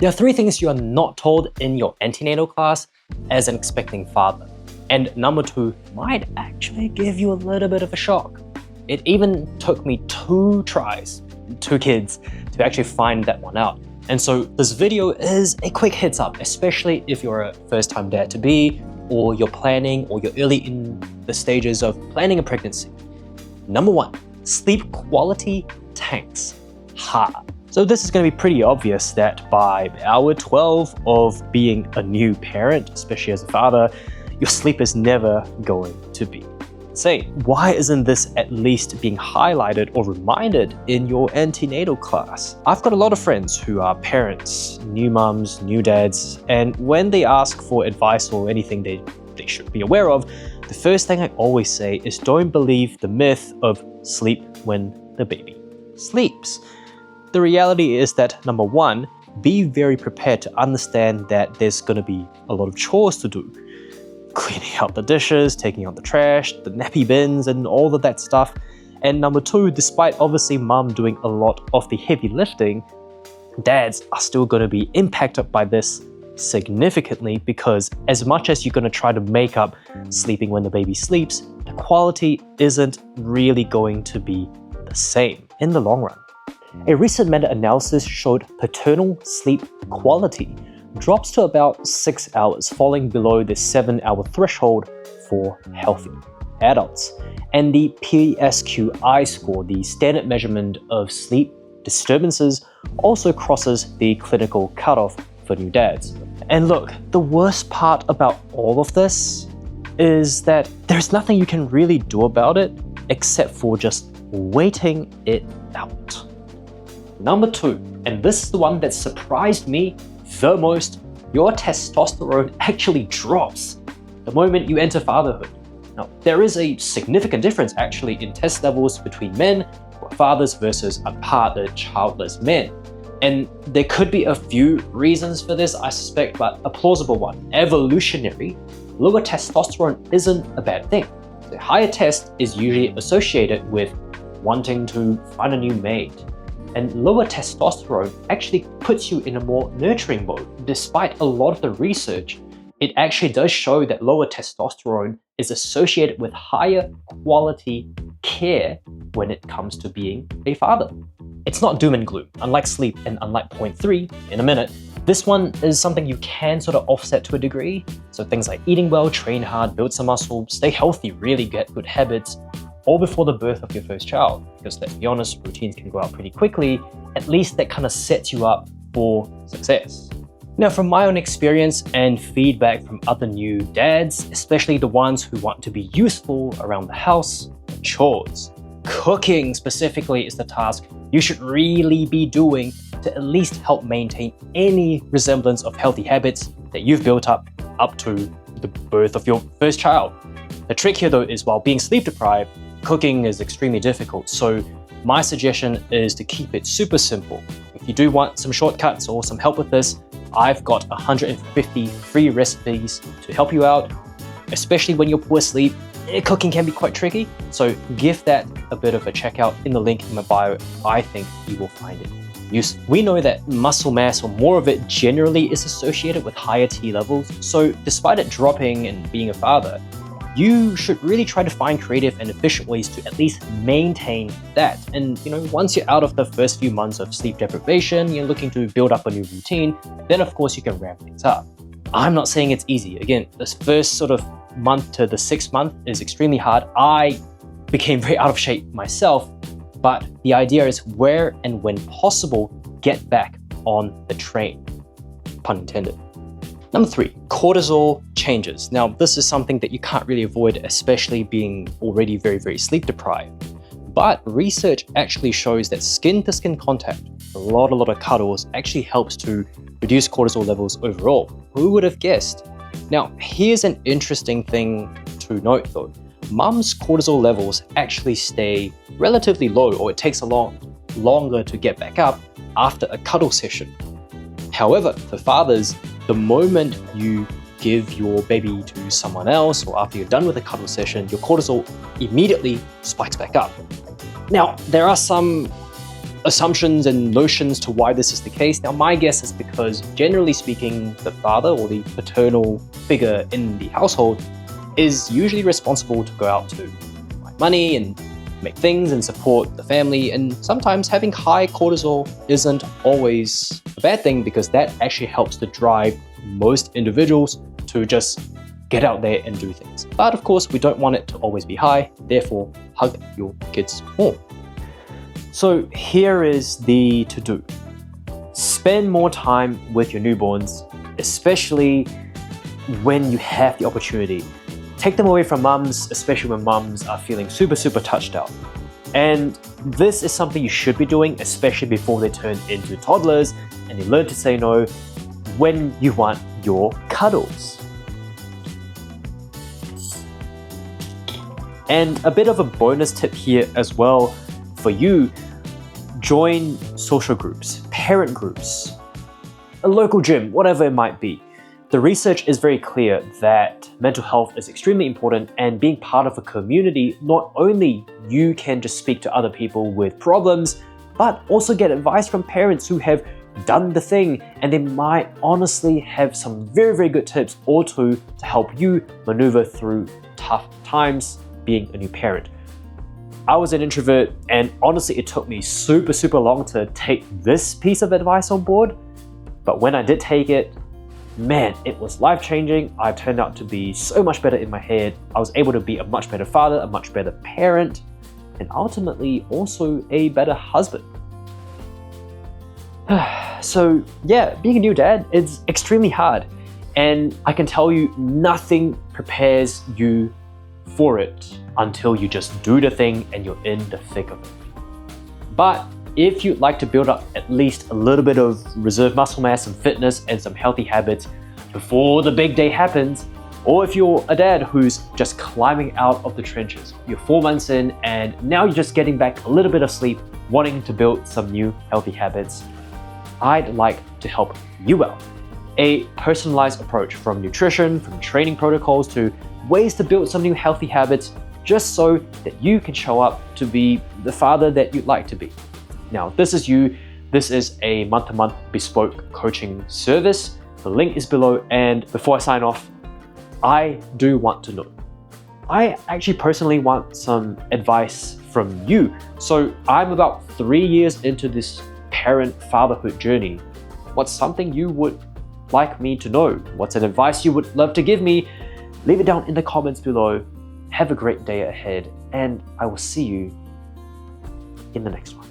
There are 3 things you are not told in your antenatal class as an expecting father. And number 2 might actually give you a little bit of a shock. It even took me 2 tries, 2 kids, to actually find that one out. And so this video is a quick heads up, especially if you're a first-time dad-to-be, or you're planning, or you're early in the stages of planning a pregnancy. Number 1, sleep quality tanks hard. So this is going to be pretty obvious that by hour 12 of being a new parent, especially as a father, your sleep is never going to be insane. Why isn't this at least being highlighted or reminded in your antenatal class? I've got a lot of friends who are parents, new mums, new dads, and when they ask for advice or anything they should be aware of, the first thing I always say is don't believe the myth of sleep when the baby sleeps. The reality is that number 1, be very prepared to understand that there's going to be a lot of chores to do. Cleaning out the dishes, taking out the trash, the nappy bins, and all of that stuff. And number 2, despite obviously mom doing a lot of the heavy lifting, dads are still going to be impacted by this significantly, because as much as you're going to try to make up sleeping when the baby sleeps, the quality isn't really going to be the same in the long run. A recent meta-analysis showed paternal sleep quality drops to about 6 hours, falling below the 7-hour threshold for healthy adults. And the PSQI score, the standard measurement of sleep disturbances, also crosses the clinical cutoff for new dads. And look, the worst part about all of this is that there's nothing you can really do about it except for just waiting it out. Number 2, and this is the one that surprised me the most, your testosterone actually drops the moment you enter fatherhood. Now, there is a significant difference actually in test levels between men who are fathers versus unpartnered childless men. And there could be a few reasons for this, I suspect, but a plausible one. Evolutionary, lower testosterone isn't a bad thing. The higher test is usually associated with wanting to find a new mate. And lower testosterone actually puts you in a more nurturing mode. Despite a lot of the research, it actually does show that lower testosterone is associated with higher quality care when it comes to being a father. It's not doom and gloom. Unlike sleep and unlike point 3 in a minute, this one is something you can sort of offset to a degree. So things like eating well, train hard, build some muscle, stay healthy, really get good habits, all before the birth of your first child. Because let's be honest, routines can go out pretty quickly. At least that kind of sets you up for success. Now, from my own experience and feedback from other new dads, especially the ones who want to be useful around the house, chores. Cooking specifically is the task you should really be doing to at least help maintain any resemblance of healthy habits that you've built up to the birth of your first child. The trick here though is while being sleep deprived, cooking is extremely difficult, so my suggestion is to keep it super simple. If you do want some shortcuts or some help with this, I've got 150 free recipes to help you out, especially when you're poor sleep. Cooking can be quite tricky, so give that a bit of a check out in the link in my bio. I think you will find it useful. We know that muscle mass, or more of it, generally is associated with higher T levels, so despite it dropping and being a father, you should really try to find creative and efficient ways to at least maintain that. And once you're out of the first few months of sleep deprivation, you're looking to build up a new routine, then of course you can ramp things up. I'm not saying it's easy. Again, this first sort of month to the 6th month is extremely hard. I became very out of shape myself, but the idea is where and when possible, get back on the train. Pun intended. Number 3, cortisol changes. Now, this is something that you can't really avoid, especially being already very, very sleep deprived. But research actually shows that skin-to-skin contact, a lot of cuddles, actually helps to reduce cortisol levels overall. Who would have guessed? Now, here's an interesting thing to note though. Mum's cortisol levels actually stay relatively low, or it takes a lot longer to get back up after a cuddle session. However, for fathers, the moment you give your baby to someone else, or after you're done with a cuddle session, your cortisol immediately spikes back up. Now, there are some assumptions and notions to why this is the case. Now, my guess is because, generally speaking, the father or the paternal figure in the household is usually responsible to go out to make money and make things and support the family, and sometimes having high cortisol isn't always a bad thing because that actually helps to drive most individuals to just get out there and do things. But of course, we don't want it to always be high, therefore hug your kids more. So here is the to-do. Spend more time with your newborns, especially when you have the opportunity. Take them away from mums, especially when mums are feeling super touched out. And this is something you should be doing, especially before they turn into toddlers and they learn to say no when you want your cuddles. And a bit of a bonus tip here as well for you: join social groups, parent groups, a local gym, whatever it might be. The research is very clear that mental health is extremely important, and being part of a community, not only you can just speak to other people with problems, but also get advice from parents who have done the thing, and they might honestly have some very good tips or two to help you maneuver through tough times being a new parent. I was an introvert, and honestly it took me super long to take this piece of advice on board, but when I did take it, man, it was life-changing. I turned out to be so much better in my head. I was able to be a much better father, a much better parent, and ultimately also a better husband. So yeah, being a new dad, it's extremely hard, and I can tell you nothing prepares you for it until you just do the thing and you're in the thick of it. But if you'd like to build up at least a little bit of reserve muscle mass and fitness and some healthy habits before the big day happens, or if you're a dad who's just climbing out of the trenches, you're 4 months in and now you're just getting back a little bit of sleep, wanting to build some new healthy habits, I'd like to help you out. A personalized approach from nutrition, from training protocols to ways to build some new healthy habits, just so that you can show up to be the father that you'd like to be. Now, this is a month-to-month bespoke coaching service. The link is below, and before I sign off, I do want to know. I actually personally want some advice from you. So I'm about 3 years into this parent fatherhood journey. What's something you would like me to know? What's an advice you would love to give me? Leave it down in the comments below. Have a great day ahead, and I will see you in the next one.